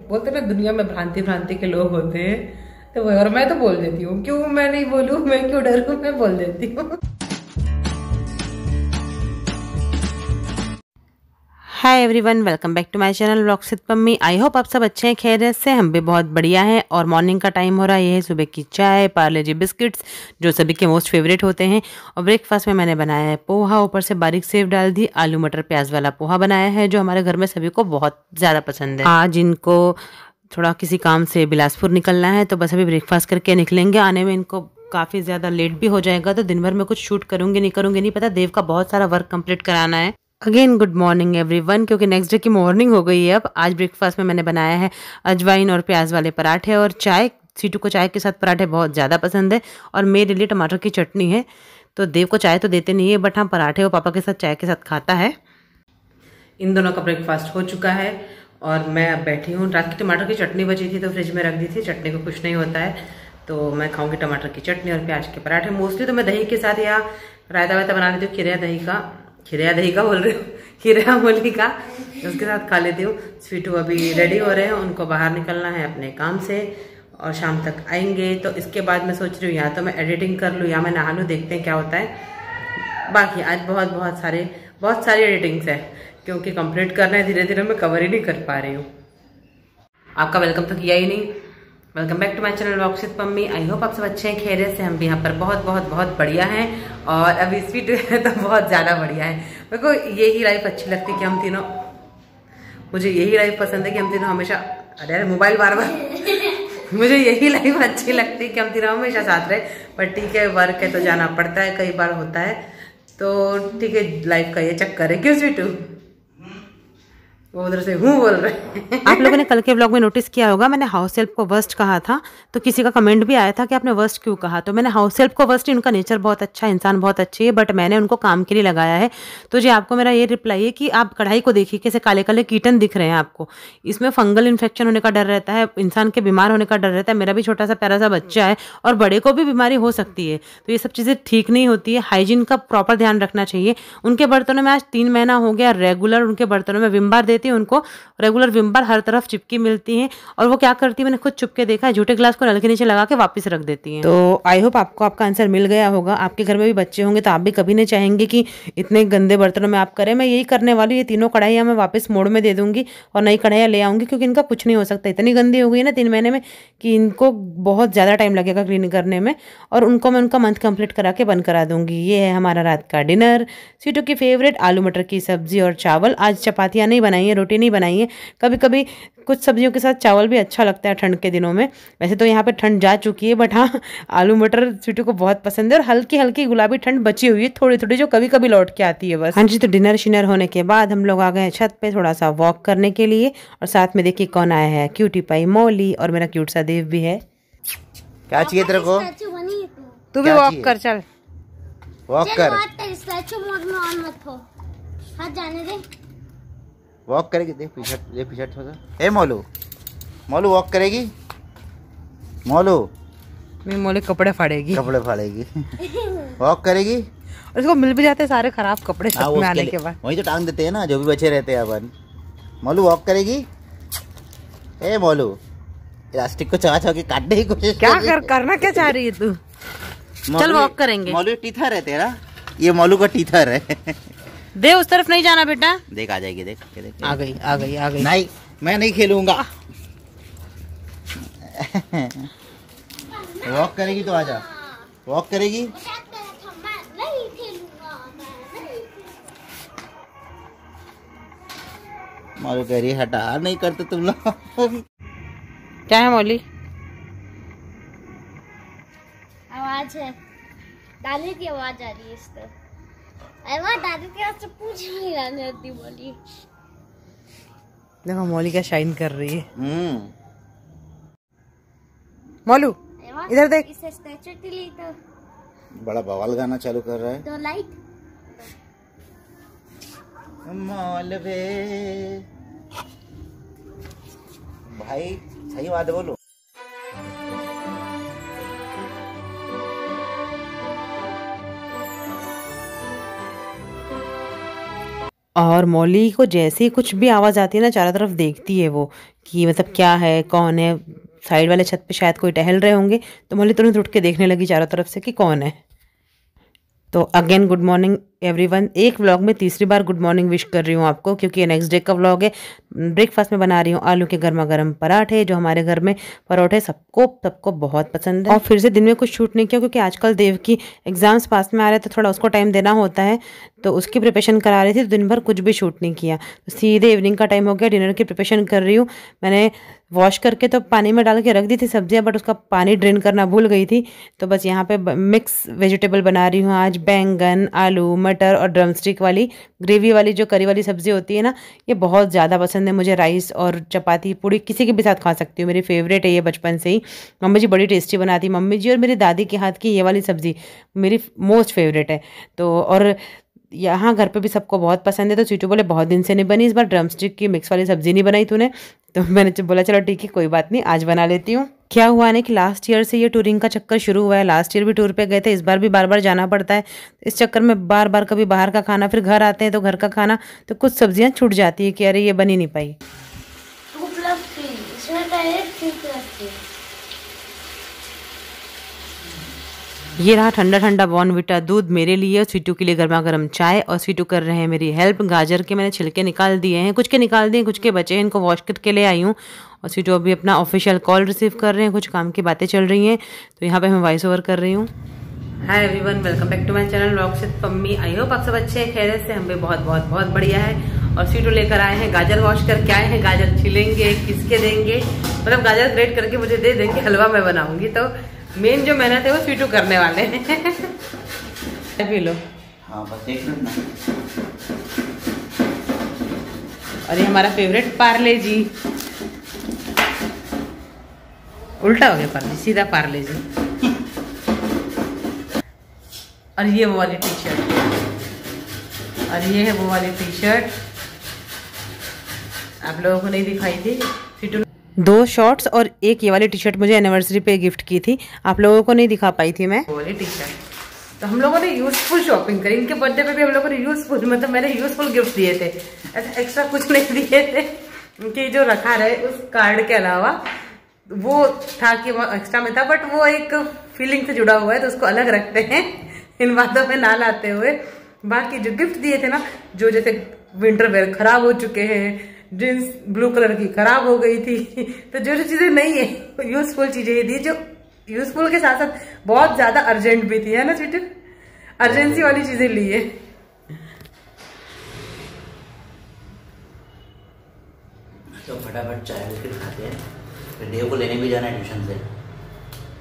बोलते ना दुनिया में भ्रांति भ्रांति के लोग होते हैं, तो वो और मैं तो बोल देती हूँ, क्यों मैं नहीं बोलूँ, मैं क्यों डरूँ, मैं बोल देती हूँ। Hi everyone, welcome back to my channel vlogs with Pammi. I hope आप सब अच्छे हैं, खैरियत से। हम भी बहुत बढ़िया हैं। और मॉर्निंग का टाइम हो रहा है, ये है सुबह की चाय, पार्ले जी बिस्किट्स जो सभी के मोस्ट फेवरेट होते हैं। और ब्रेकफास्ट में मैंने बनाया है पोहा, ऊपर से बारीक सेव डाल दी। आलू मटर प्याज वाला पोहा बनाया है जो हमारे घर में सभी को बहुत ज़्यादा पसंद है। आज इनको थोड़ा किसी काम से बिलासपुर निकलना है, तो बस अभी ब्रेकफास्ट करके निकलेंगे। आने में इनको काफ़ी ज़्यादा लेट भी हो जाएगा, तो दिन भर में कुछ शूट करूँगी नहीं पता। देव का बहुत सारा वर्क कंप्लीट कराना है। अगेन गुड मॉर्निंग एवरीवन, क्योंकि नेक्स्ट डे की मॉर्निंग हो गई है। अब आज ब्रेकफास्ट में मैंने बनाया है अजवाइन और प्याज वाले पराठे और चाय। सीटू को चाय के साथ पराठे बहुत ज़्यादा पसंद है और मेरे लिए टमाटर की चटनी है। तो देव को चाय तो देते नहीं है, बट हाँ पराठे वो पापा के साथ चाय के साथ खाता है। इन दोनों का ब्रेकफास्ट हो चुका है और मैं अब बैठी हूँ। रात की टमाटर की चटनी बची थी तो फ्रिज में रख दी थी। चटनी को कुछ नहीं होता है, तो मैं खाऊंगी टमाटर की चटनी और प्याज के पराठे। मोस्टली तो मैं दही के साथ या रायता वायता बना लेती हूँ, खीरा दही का बोल रही हूँ, खीरा मूली का, उसके साथ खा लेती हूँ। स्वीटू अभी रेडी हो रहे हैं, उनको बाहर निकलना है अपने काम से और शाम तक आएंगे। तो इसके बाद मैं सोच रही हूँ या तो मैं एडिटिंग कर लूँ या मैं नहा लूँ, देखते हैं क्या होता है। बाकी आज बहुत सारी एडिटिंग्स है, क्योंकि कंप्लीट करना है, धीरे धीरे मैं कवर ही नहीं कर पा रही हूँ। आपका वेलकम तो किया ही नहीं। Welcome back to my channel vlogs with Pammi. I hope आप सब अच्छे हैं, खैरियत से। हम भी यहाँ पर बहुत बढ़िया हैं और अभी स्वीट तो बहुत ज़्यादा बढ़िया है। मेरे को यही लाइफ अच्छी लगती है कि हम तीनों, मुझे यही लाइफ पसंद है कि हम तीनों हमेशा, अरे मोबाइल बार मुझे यही लाइफ अच्छी लगती है कि हम तीनों हमेशा साथ रहे। पर ठीक है, वर्क है तो जाना पड़ता है, कई बार होता है, तो ठीक है, लाइफ का ये चक्कर है। क्यों स्वीटू? वो उधर से हूँ बोल रहे हैं। आप लोगों ने कल के व्लॉग में नोटिस किया होगा, मैंने हाउस हेल्प को वर्स्ट कहा था, तो किसी का कमेंट भी आया था कि आपने वर्स्ट क्यों कहा। तो मैंने हाउस हेल्प को वर्स्ट, उनका नेचर बहुत अच्छा है, इंसान बहुत अच्छी है, बट मैंने उनको काम के लिए लगाया है। तो जी आपको मेरा ये रिप्लाई है कि आप कढ़ाई को देखिए, कैसे काले काले कीटन दिख रहे हैं आपको। इसमें फंगल इन्फेक्शन होने का डर रहता है, इंसान के बीमार होने का डर रहता है। मेरा भी छोटा सा प्यारा सा बच्चा है और बड़े को भी बीमारी हो सकती है, तो ये सब चीज़ें ठीक नहीं होती है। हाइजीन का प्रॉपर ध्यान रखना चाहिए। उनके बर्तनों में आज 3 महीना हो गया रेगुलर उनके बर्तनों में विम बार देती हूँ, उनको रेगुलर विम बार हर तरफ चिपकी मिलती है। और वो क्या करती है, मैंने खुद चुप के देखा है, झूठे ग्लास को नल के नीचे लगा के वापस रख देती है। तो आई होप आपको आपका आंसर मिल गया होगा। आपके घर में भी बच्चे होंगे तो आप भी कभी नहीं चाहेंगे कि इतने गंदे बर्तनों में आप करें। मैं यही करने वाली, ये तीनों कढ़ाइयाँ मैं वापस मोड़ में दे दूंगी और नई कढ़ाइयाँ ले आऊंगी, क्योंकि इनका कुछ नहीं हो सकता। इतनी गंदी हो गई ना 3 महीने में कि इनको बहुत ज़्यादा टाइम लगेगा क्लीन करने में। और उनको मैं उनका मंथ कंप्लीट करा के बंद करा दूंगी। ये है हमारा रात का डिनर। स्वीटू की फेवरेट आलू मटर की सब्जी और चावल। आज चपातियाँ नहीं बनाई है, रोटी नहीं बनाई है। कभी कभी कुछ सब्जियों के साथ चावल भी अच्छा लगता है ठंड के दिनों में। वैसे तो यहाँ पे ठंड जा चुकी है, बट हाँ आलू मटर स्वीटू को बहुत पसंद है। और हल्की हल्की गुलाबी ठंड बची हुई है थोड़ी थोड़ी, जो कभी कभी लौट के आती है बस। हाँ जी, तो डिनर शिनर होने के बाद हम लोग आ गए छत पे थोड़ा सा वॉक करने के लिए। और साथ में देखिए कौन आया है, क्यूटी पाई मौली और मेरा क्यूट सा देव भी है। क्या चाहिए तेरे को? तू भी वॉक कर, चल वॉक कर। वॉक करेगी, देख पीछे थोड़ा। ए मोलू वॉक करेगी? मोले कपड़े फाड़ेगी वॉक करेगी। और इसको मिल भी जाते सारे खराब कपड़े सब में आने के बाद। वही तो टांग देते हैं ना जो भी बचे रहते हैं अपन। मोलू वॉक करेगी? ए मोलू, प्लास्टिक को चबा के काटने की कोशिश करना क्या चाह रही है तू? चल वॉक करेंगे। मोलू टीथर है तेरा, ये मोलू का टीथर है। दे उस तरफ नहीं जाना बेटा। देख आ जाएगी, देख आ गई। नहीं मैं नहीं खेलूंगा। वॉक करेगी तो आजा। वॉक करेगी? मोलू कह रही हटा, नहीं करते तुम लोग। क्या है मौली? आवाज है, दादी की आवाज आ रही है इसको। दादी की आवाज से पूछ नहीं आती मौली। देखो मौली क्या शाइन कर रही है। मौलू इधर देख। इसे स्टैचू के लिए तो बड़ा बवाल गाना चालू कर रहा है। तो लाइट मौलवे भाई सही बात बोलो। और मौली को जैसे ही कुछ भी आवाज़ आती है ना, चारों तरफ देखती है वो कि मतलब क्या है, कौन है। साइड वाले छत पे शायद कोई टहल रहे होंगे, तो मौली तुरंत उठ के देखने लगी चारों तरफ से कि कौन है। तो अगेन गुड मॉर्निंग एवरीवन। एक व्लॉग में तीसरी बार गुड मॉर्निंग विश कर रही हूँ आपको, क्योंकि ये नेक्स्ट डे का व्लॉग है। ब्रेकफास्ट में बना रही हूँ आलू के गर्मा गर्म पराठे, जो हमारे घर में परोठे सबको बहुत पसंद है। और फिर से दिन में कुछ शूट नहीं किया, क्योंकि आजकल देव की एग्जाम्स पास में आ रहे हैं, तो थोड़ा उसको टाइम देना होता है, तो उसकी प्रिपरेशन करा रही थी, तो दिन भर कुछ भी शूट नहीं किया। तो सीधे इवनिंग का टाइम हो गया, डिनर की प्रिपरेशन कर रही हूँ। मैंने वॉश करके तो पानी में डाल के रख दी थी सब्जियां, बट उसका पानी ड्रेन करना भूल गई थी। तो बस यहाँ पे मिक्स वेजिटेबल बना रही हूँ आज। बैंगन, आलू, मटर और ड्रमस्टिक वाली ग्रेवी वाली जो करी वाली सब्जी होती है ना, ये बहुत ज़्यादा पसंद है मुझे। राइस और चपाती पूड़ी किसी के भी साथ खा सकती हूँ, मेरी फेवरेट है ये बचपन से ही। मम्मी जी बड़ी टेस्टी बनाती, मम्मी जी और मेरी दादी के हाथ की ये वाली सब्जी मेरी मोस्ट फेवरेट है। तो और यहाँ घर पे भी सबको बहुत पसंद है। तो चीटू बोले बहुत दिन से नहीं बनी, इस बार ड्रमस्टिक की मिक्स वाली सब्जी नहीं बनाई तूने। तो मैंने बोला चलो ठीक है, कोई बात नहीं, आज बना लेती हूँ। क्या हुआ ना कि लास्ट ईयर से ये टूरिंग का चक्कर शुरू हुआ है। लास्ट ईयर भी टूर पे गए थे, इस बार भी बार बार जाना पड़ता है। इस चक्कर में बार बार कभी बाहर का खाना, फिर घर आते हैं तो घर का खाना, तो कुछ सब्जियाँ छूट जाती है कि अरे ये बनी नहीं पाई। ये रहा ठंडा ठंडा बॉर्नविटा दूध मेरे लिए और स्वीटू के लिए गर्मा गर्म चाय। और स्वीटू कर रहे हैं मेरी हेल्प। गाजर के मैंने छिलके निकाल दिए हैं, कुछ के निकाल दिए, कुछ के बचे हैं, इनको वॉश करके ले आई हूँ। और स्वीटू अभी अपना ऑफिशियल कॉल रिसीव कर रहे हैं, कुछ काम की बातें चल रही हैं, तो यहाँ पे मैं वॉइस ओवर कर रही हूँ। Hi everyone, welcome back to my channel vlogs with Pammi. I hope आप सब अच्छे हैं, खैरियत से। हम भी बहुत बढ़िया है। और स्वीटू लेकर आए हैं गाजर, वॉश करके आए हैं। गाजर छिलेंगे, किसके देंगे, मतलब गाजर ग्रेट करके मुझे दे देंगे, हलवा मैं बनाऊंगी। तो मेन जो मेहनत है वो स्वीटू करने वाले हैं। P low. हाँ बस एक मिनट ना। और ये हमारा फेवरेट पार्ले जी, उल्टा हो गया पार्ले, सीधा पार्ले जी। और ये वो वाली टी शर्ट, और ये है वो वाली टी शर्ट, आप लोगों को नहीं दिखाई थी। स्वीटू 2 शॉर्ट्स और एक ये वाली टी शर्ट मुझे एनिवर्सरी पे गिफ्ट की थी, आप लोगों को नहीं दिखा पाई थी मैं। वो वाली टी शर्ट तो हम लोगों ने यूजफुल शॉपिंग करी। इनके बर्थडे पे भी हम लोगों ने यूजफुल, मतलब मैंने यूजफुल गिफ्ट दिए थे, ऐसा एक्स्ट्रा कुछ नहीं दिए थे। कि जो रखा रहे उस कार्ड के अलावा वो था कि वो एक्स्ट्रा में था, बट वो एक फीलिंग से जुड़ा हुआ है, तो उसको अलग रखते हैं इन बातों में ना लाते हुए। बाकी जो गिफ्ट दिए थे ना, जो जैसे विंटर वेयर खराब हो चुके हैं, जींस ब्लू कलर की खराब हो गई थी, तो जो जो चीजें नहीं है यूजफुल चीजें ये दी, जो यूजफुल के साथ साथ बहुत ज्यादा अर्जेंट भी थी, है ना चीटू, अर्जेंसी वाली चीजें ली है। तो फटाफट चाय बिस्किट खाते हैं, फिर देव को लेने भी जाना है ट्यूशन से।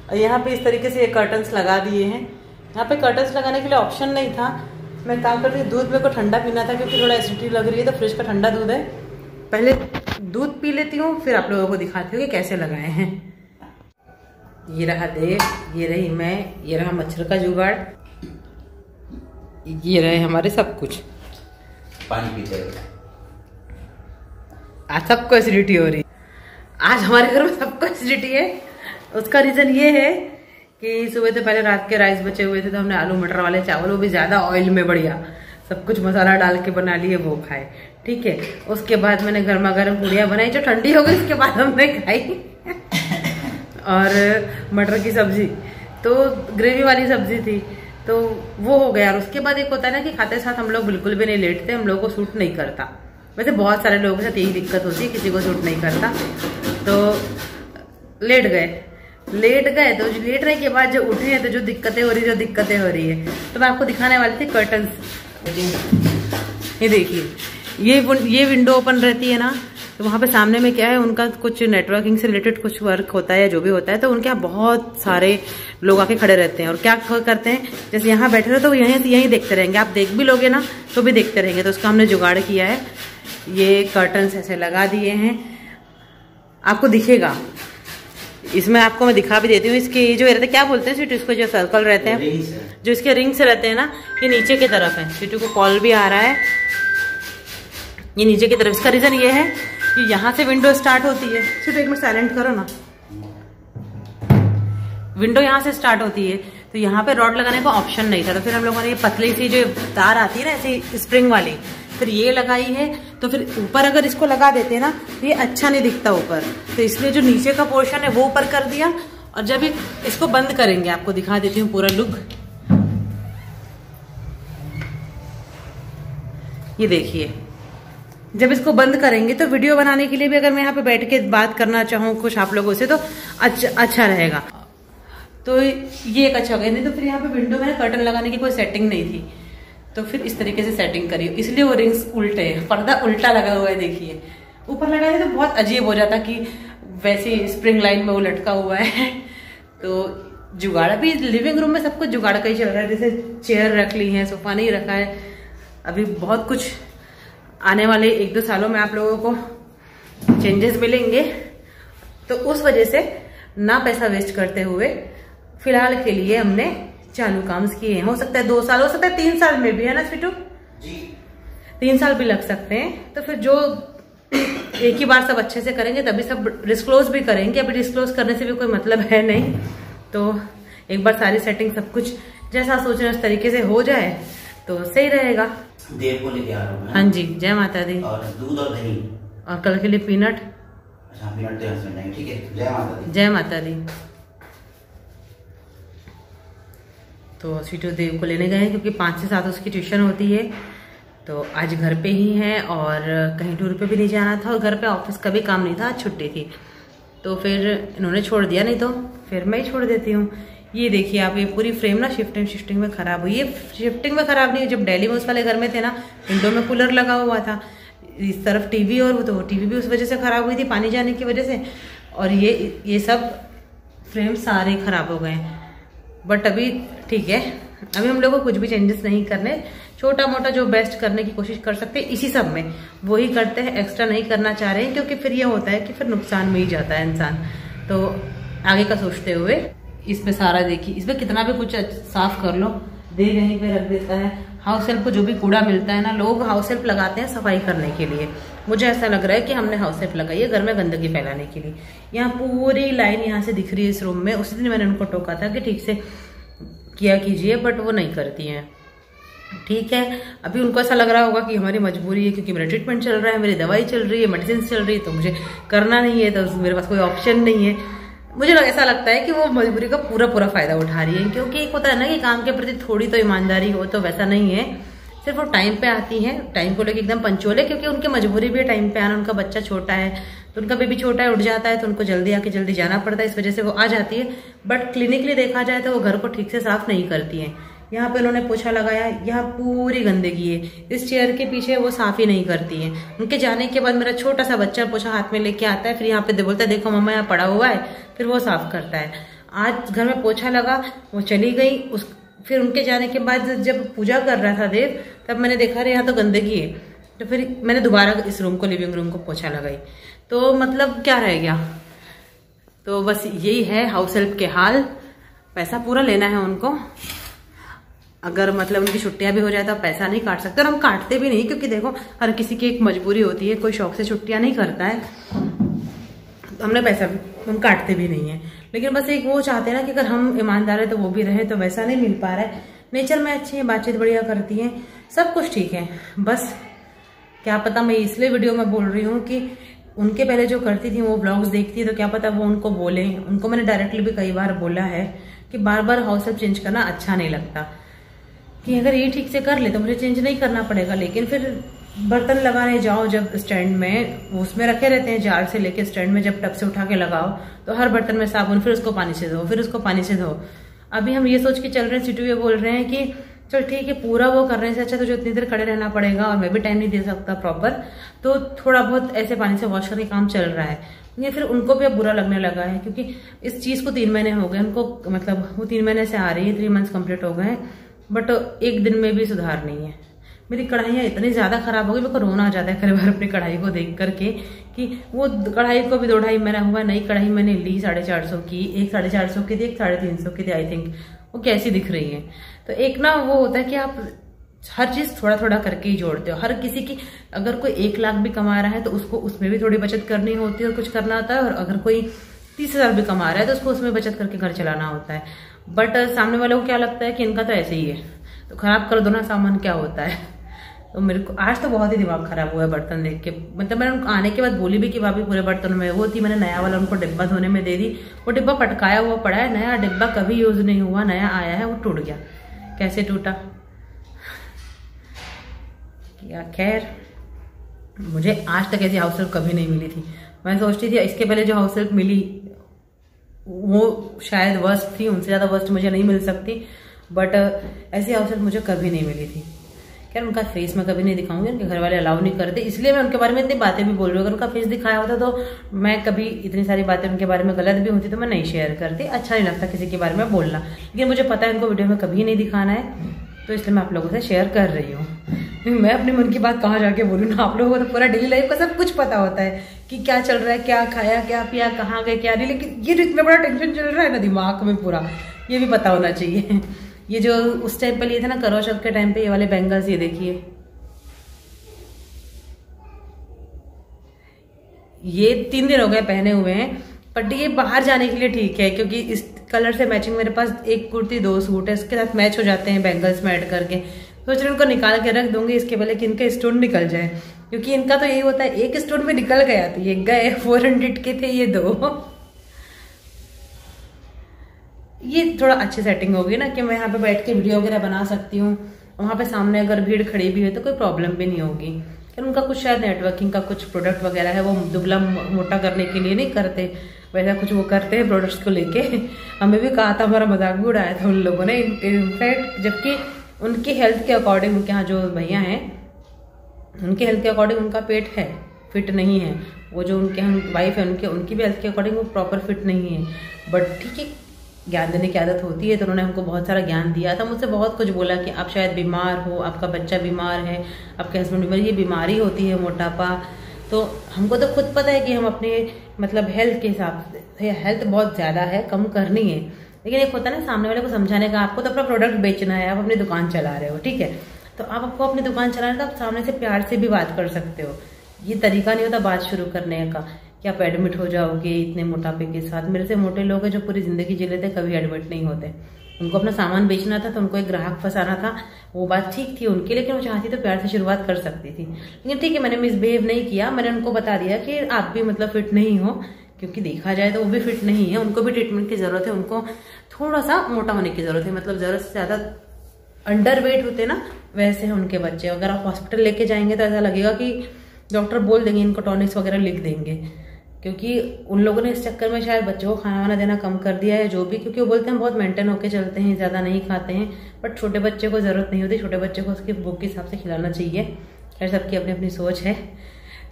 और यहाँ पे इस तरीके से ये कर्टन्स लगा दिए हैं। यहाँ पे कर्टन्स लगाने के लिए ऑप्शन नहीं था। मैं काम करती हूँ, दूध मेरे को ठंडा पीना था क्योंकि थोड़ा एसिडिटी लग रही है, तो फ्रिज का ठंडा दूध है। पहले दूध पी लेती हूँ, फिर आप लोगों को दिखाती हूँ कि कैसे लगाए हैं। ये रहा देव, ये रही मैं, ये रहा मच्छर का जुगाड़, ये रहे हमारे सब कुछ। पानी पीते हैं। आज सबको एसिडिटी हो रही है। आज हमारे घर में सबको एसिडिटी है। उसका रीजन ये है कि सुबह से पहले रात के राइस बचे हुए थे, तो हमने आलू मटर वाले चावल, वो भी ज्यादा ऑयल में बढ़िया सब कुछ मसाला डाल के बना लिए, वो खाए, ठीक है। उसके बाद मैंने गर्मा गर्म पूड़ियाँ बनाई जो ठंडी हो गई, उसके बाद हमने खाई। और मटर की सब्जी, तो ग्रेवी वाली सब्जी थी, तो वो हो गया। और उसके बाद एक होता है ना कि खाते साथ हम लोग बिल्कुल भी नहीं लेटते, हम लोगों को सूट नहीं करता। वैसे बहुत सारे लोगों के साथ यही दिक्कत होती है, किसी को सूट नहीं करता। तो लेट गए, तो लेटने के बाद जो उठे हैं, तो जो दिक्कतें हो रही है, तो मैं आपको दिखाने वाली थी कर्टन्स। ये देखिए, ये विंडो ओपन रहती है ना, तो वहाँ पे सामने में क्या है, उनका कुछ नेटवर्किंग से रिलेटेड कुछ वर्क होता है या जो भी होता है, तो उनके यहाँ बहुत सारे लोग आके खड़े रहते हैं। और क्या करते हैं, जैसे यहाँ बैठे रहो तो यहीं देखते रहेंगे, आप देख भी लोगे ना तो भी देखते रहेंगे। तो उसका हमने जुगाड़ किया है, ये कर्टन्स ऐसे लगा दिए हैं, आपको दिखेगा। इसमें आपको मैं दिखा भी देती हूँ, इसके जो रहते क्या बोलते हैं स्वीटू, इसको जो सर्कल रहते हैं, जो इसके रिंग्स रहते हैं ना, ये नीचे की तरफ है। स्वीटू को कॉल भी आ रहा है, ये नीचे की तरफ। इसका रीजन ये है कि यहाँ से विंडो स्टार्ट होती है। स्वीटू एक मिनट साइलेंट करो ना, विंडो यहाँ से स्टार्ट होती है, तो यहाँ पे रॉड लगाने का ऑप्शन नहीं था, तो फिर हम लोगों ने ये पतली सी जो तार आती है ना ऐसी स्प्रिंग वाली, फिर ये लगाई है, तो फिर ऊपर अगर इसको लगा देते हैं ना तो ये अच्छा नहीं दिखता ऊपर, तो इसलिए जो नीचे का पोर्शन है वो ऊपर कर दिया। और जब इसको बंद करेंगे, आपको दिखा देती हूँ पूरा लुक। ये देखिए, जब इसको बंद करेंगे तो वीडियो बनाने के लिए भी अगर मैं यहाँ पे बैठ के बात करना चाहूँ कुछ आप लोगों से तो अच्छा रहेगा। तो ये एक अच्छा हो गया। नहीं तो फिर यहाँ पे विंडो में कर्टन लगाने की कोई सेटिंग नहीं थी, तो फिर इस तरीके से सेटिंग करी, इसलिए वो रिंग्स उल्टे है, पर्दा उल्टा लगा हुआ है। देखिए ऊपर लगाए तो बहुत अजीब हो जाता कि वैसे स्प्रिंग लाइन में वो लटका हुआ है। तो जुगाड़ भी लिविंग रूम में सब कुछ जुगाड़ का ही चल रहा है। जैसे चेयर रख ली है, सोफा नहीं रखा है। अभी बहुत कुछ आने वाले 1-2 सालों में आप लोगों को चेंजेस मिलेंगे, तो उस वजह से ना पैसा वेस्ट करते हुए फिलहाल के लिए हमने चालू काम किए हैं। हो सकता है 2 साल, हो सकता है 3 साल में भी, है ना स्वीटू जी, 3 साल भी लग सकते हैं। तो फिर जो एक ही बार सब अच्छे से करेंगे तभी सब डिस्क्लोज भी करेंगे। अभी डिस्क्लोज करने से भी कोई मतलब है नहीं, तो एक बार सारी सेटिंग सब कुछ जैसा सोच रहे हैं उस तरीके से हो जाए तो सही रहेगा। देव को लेके आ रहा हूँ। हाँ जी, जय माता दी। और दूध और दही, और कल के लिए पीनट। अच्छा, पीनट तो हस्बैंड नहीं, ठीक है। जय माता दी। जय माता दी। तो स्वीटू देव को लेने गए हैं क्योंकि 5 से 7 उसकी ट्यूशन होती है, तो आज घर पे ही है और कहीं टूर पे भी नहीं जाना था और घर पे ऑफिस का भी काम नहीं था, आज छुट्टी थी। तो फिर इन्होंने छोड़ दिया, नहीं तो फिर मैं ही छोड़ देती हूँ। ये देखिए आप, ये पूरी फ्रेम ना शिफ्टिंग में खराब हुई है। शिफ्टिंग में खराब नहीं, जब दिल्ली में उस वाले घर में थे ना, विंडो में कूलर लगा हुआ था, इस तरफ टीवी, और तो टीवी भी उस वजह से खराब हुई थी, पानी जाने की वजह से। और ये सब फ्रेम सारे खराब हो गए हैं। बट अभी ठीक है, अभी हम लोग को कुछ भी चेंजेस नहीं करने, छोटा मोटा जो बेस्ट करने की कोशिश कर सकते हैं इसी सब में वही करते हैं, एक्स्ट्रा नहीं करना चाह रहे हैं। क्योंकि फिर ये होता है कि फिर नुकसान में ही जाता है इंसान। तो आगे का सोचते हुए इसमें सारा देखिए, इसमें कितना भी कुछ साफ कर लो, दे कहीं पे रख देता है। हाउस हेल्प को जो भी कूड़ा मिलता है ना, लोग हाउस हेल्प लगाते हैं सफाई करने के लिए। मुझे ऐसा लग रहा है कि हमने हाउस हेल्प लगाई है घर में गंदगी फैलाने के लिए। यहाँ पूरी लाइन यहाँ से दिख रही है इस रूम में। उस दिन मैंने उनको टोका था कि ठीक से किया कीजिए, बट वो नहीं करती हैं। ठीक है, अभी उनको ऐसा लग रहा होगा कि हमारी मजबूरी है क्योंकि मेरा ट्रीटमेंट चल रहा है, मेरी दवाई चल रही है, मेडिसिन चल रही है, तो मुझे करना नहीं है, तो मेरे पास कोई ऑप्शन नहीं है। मुझे ऐसा लगता है कि वो मजबूरी का पूरा फायदा उठा रही है। क्योंकि एक होता है ना कि काम के प्रति थोड़ी तो ईमानदारी हो, तो वैसा नहीं है। सिर्फ वो टाइम पे आती है, टाइम को लेके एकदम पंचुअल है, क्योंकि उनकी मजबूरी भी है टाइम पे आना। उनका बच्चा छोटा है, तो उनका बेबी छोटा है, उठ जाता है, तो उनको जल्दी आके जल्दी जाना पड़ता है, इस वजह से वो आ जाती है। बट क्लिनिकली देखा जाए तो वो घर को ठीक से साफ नहीं करती है। यहाँ पे उन्होंने पोछा लगाया, यहाँ पूरी गंदगी है, इस चेयर के पीछे वो साफ ही नहीं करती है। उनके जाने के बाद मेरा छोटा सा बच्चा पोछा हाथ में लेके आता है, फिर यहाँ पे बोलता है देखो मम्मा यहाँ पड़ा हुआ है, फिर वो साफ करता है। आज घर में पोछा लगा, वो चली गई। फिर उनके जाने के बाद जब पूजा कर रहा था देव, तब मैंने देखा रहे यहाँ तो गंदगी है, तो फिर मैंने दोबारा इस रूम को, लिविंग रूम को पोछा लगाई। तो मतलब क्या रह गया। तो बस यही है हाउस हेल्प के हाल। पैसा पूरा लेना है उनको। अगर मतलब उनकी छुट्टियां भी हो जाए तो पैसा नहीं काट सकते, और हम काटते भी नहीं, क्योंकि देखो हर किसी की एक मजबूरी होती है, कोई शौक से छुट्टियां नहीं करता है। हमने पैसा हम काटते भी नहीं है, लेकिन बस एक वो चाहते हैं ना कि अगर हम ईमानदार है तो वो भी रहे, तो वैसा नहीं मिल पा रहा है। नेचर में अच्छी है, बातचीत बढ़िया करती है, सब कुछ ठीक है। बस क्या पता, मैं इसलिए वीडियो में बोल रही हूँ कि उनके पहले जो करती थी वो ब्लॉग्स देखती है, तो क्या पता वो उनको बोले। उनको मैंने डायरेक्टली भी कई बार बोला है कि बार बार हाउस हेल्प चेंज करना अच्छा नहीं लगता, कि अगर ये ठीक से कर ले तो मुझे चेंज नहीं करना पड़ेगा। लेकिन फिर बर्तन लगाने जाओ जब स्टैंड में, उसमें रखे रहते हैं जार से लेके स्टैंड में, जब टब से उठा के लगाओ तो हर बर्तन में साबुन, फिर उसको पानी से धो, फिर उसको पानी से धो। अभी हम ये सोच के चल रहे हैं, सिटू ये बोल रहे हैं कि चल ठीक है, पूरा वो करने से अच्छा तो जो इतनी देर खड़े रहना पड़ेगा और मैं भी टाइम नहीं दे सकता प्रॉपर, तो थोड़ा बहुत ऐसे पानी से वॉश करने काम चल रहा है। ये फिर उनको भी अब बुरा लगने लगा है, क्योंकि इस चीज को 3 महीने हो गए उनको, मतलब वो 3 महीने से आ रही है, 3 मंथ्स कंप्लीट हो गए हैं, बट एक दिन में भी सुधार नहीं है। मेरी कढ़ाइयाँ इतनी ज्यादा खराब हो गई, मेरे को रोना आ जाता है कई बार अपनी कढ़ाई को देख करके, कि वो कढ़ाई को भी 2-2.5 महीना हुआ, नई कढ़ाई मैंने ली 450 की, एक 450 की थी, एक 350 की थी आई थिंक। वो कैसी दिख रही है। तो एक ना वो होता है कि आप हर चीज थोड़ा थोड़ा करके ही जोड़ते हो। हर किसी की अगर कोई 1 लाख भी कमा रहा है तो उसको उसमें भी थोड़ी बचत करनी होती है और कुछ करना होता है, और अगर कोई 30,000 भी कमा रहा है तो उसको उसमें बचत करके घर चलाना होता है। बट सामने वाले को क्या लगता है कि इनका तो ऐसे ही है, तो खराब कर दो ना सामान, क्या होता है। तो मेरे को आज तो बहुत ही दिमाग खराब हुआ है बर्तन देख के। मतलब मैंने उनको आने के बाद बोली भी कि भाभी पूरे बर्तनों में वो थी, मैंने नया वाला उनको डिब्बा धोने में दे दी। वो डिब्बा पटकाया हुआ पड़ा है, नया डिब्बा कभी यूज नहीं हुआ, नया आया है, वो टूट गया। कैसे टूटा या खैर, मुझे आज तक ऐसी हाउस हेल्प कभी नहीं मिली थी। मैं सोचती थी इसके पहले जो हाउस हेल्प मिली वो शायद वर्स्ट थी, उनसे ज़्यादा वर्स्ट मुझे नहीं मिल सकती, बट ऐसी हाउस हेल्प मुझे कभी नहीं मिली थी। खैर उनका फेस मैं कभी नहीं दिखाऊंगी, उनके घर वाले अलाउ नहीं करते, इसलिए मैं उनके बारे में इतनी बातें भी बोल रही हूँ। अगर उनका फेस दिखाया होता तो मैं कभी इतनी सारी बातें उनके बारे में गलत भी होती तो मैं नहीं शेयर करती। अच्छा नहीं लगता किसी के बारे में बोलना, लेकिन मुझे पता है उनको वीडियो में कभी नहीं दिखाना है, तो इसलिए मैं आप लोगों से शेयर कर रही हूँ। मैं अपने मन की बात कहाँ जाके बोलूँ ना, आप लोगों को तो पूरा डेली लाइफ का सब कुछ पता होता है कि क्या चल रहा है, क्या खाया, क्या पिया, कहाँ गए, क्या नहीं। लेकिन ये जो इतना बड़ा टेंशन चल रहा है ना दिमाग में पूरा, ये भी पता होना चाहिए। ये जो उस टाइम पे लिए थे ना करवा चौथ के टाइम पे, ये वाले बैंगल्स, ये देखिए, ये 3 दिन हो गए पहने हुए हैं, बट ये बाहर जाने के लिए ठीक है क्योंकि इस कलर से मैचिंग मेरे पास एक कुर्ती 2 सूट है, इसके साथ मैच हो जाते हैं बैंगल्स में ऐड करके। सोच रही हूँ उनको निकाल के रख दूंगी इसके पहले कि इनके स्टोन निकल जाए, क्योंकि इनका तो यही होता है, एक स्टोन में निकल गया तो ये गए। 400 के थे ये 2। ये थोड़ा अच्छी सेटिंग होगी ना कि मैं यहाँ पे बैठ के वीडियो वगैरह बना सकती हूँ, वहाँ पे सामने अगर भीड़ खड़ी भी है तो कोई प्रॉब्लम भी नहीं होगी। फिर उनका कुछ शायद नेटवर्किंग का कुछ प्रोडक्ट वगैरह है, वो दुबला मोटा करने के लिए नहीं करते, वैसा कुछ वो करते हैं प्रोडक्ट्स को लेके। हमें भी कहा था, हमारा मजाक भी उड़ाया था उन लोगों ने इनफैक्ट, जबकि उनकी हेल्थ के अकॉर्डिंग, उनके यहाँ जो भैया हैं उनके हेल्थ के अकॉर्डिंग उनका पेट है, फिट नहीं है। वो जो उनके यहाँ वाइफ है उनकी भी हेल्थ के अकॉर्डिंग वो प्रॉपर फिट नहीं है, बट ठीक है, ज्ञान देने की आदत होती है। तो उन्होंने हमको बहुत सारा ज्ञान दिया था, मुझसे बहुत कुछ बोला कि आप शायद बीमार हो, आपका बच्चा बीमार है, आपके हस्बैंड बीमार, ये बीमारी होती है मोटापा। तो हमको तो खुद पता है कि हम अपने मतलब हेल्थ के हिसाब से, हेल्थ बहुत ज़्यादा है, कम करनी है, लेकिन एक होता है ना सामने वाले को समझाने का। आपको तो अपना प्रोडक्ट बेचना है, आप अपनी दुकान चला रहे हो, ठीक है, तो आप आपको अपनी दुकान चलाना है तो आप सामने से प्यार से भी बात कर सकते हो। ये तरीका नहीं होता बात शुरू करने का कि आप एडमिट हो जाओगे इतने मोटापे के साथ। मेरे से मोटे लोग हैं जो पूरी जिंदगी जी लेते, कभी एडमिट नहीं होते। उनको अपना सामान बेचना था तो उनको एक ग्राहक फंसाना था, वो बात ठीक थी उनकी, लेकिन वो चाहती तो प्यार से शुरुआत कर सकती थी। लेकिन ठीक है, मैंने मिसबिहेव नहीं किया, मैंने उनको बता दिया कि आप भी मतलब फिट नहीं हो, क्योंकि देखा जाए तो वो भी फिट नहीं है, उनको भी ट्रीटमेंट की जरूरत है, उनको थोड़ा सा मोटा होने की जरूरत है, मतलब जरूरत से ज्यादा अंडर वेट होते ना वैसे हैं उनके बच्चे। अगर आप हॉस्पिटल लेके जाएंगे तो ऐसा लगेगा कि डॉक्टर बोल देंगे इनको टॉनिक्स वगैरह लिख देंगे, क्योंकि उन लोगों ने इस चक्कर में शायद बच्चों को खाना वाना देना कम कर दिया है जो भी, क्योंकि वो बोलते हैं बहुत मेंटेन होके चलते हैं, ज़्यादा नहीं खाते हैं, बट छोटे बच्चे को ज़रूरत नहीं होती, छोटे बच्चे को उसकी भूख के हिसाब से खिलाना चाहिए। खैर सबकी अपनी अपनी सोच है,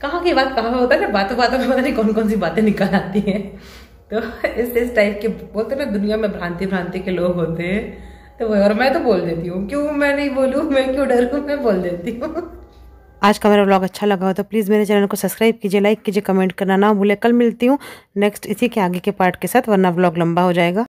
कहाँ की बात कहाँ होता है ना, बातों बातों में पता नहीं कौन कौन सी बातें निकल आती हैं। तो इस टाइप के बोलते ना दुनिया में भ्रांति के लोग होते हैं, तो और मैं तो बोल देती हूँ, क्यों मैं नहीं बोलूँ, मैं क्यों डरूँ, मैं बोल देती हूँ। आज का मेरा व्लॉग अच्छा लगा हो तो प्लीज़ मेरे चैनल को सब्सक्राइब कीजिए, लाइक कीजिए, कमेंट करना ना भूले। कल मिलती हूँ नेक्स्ट इसी के आगे के पार्ट के साथ, वरना व्लॉग लंबा हो जाएगा।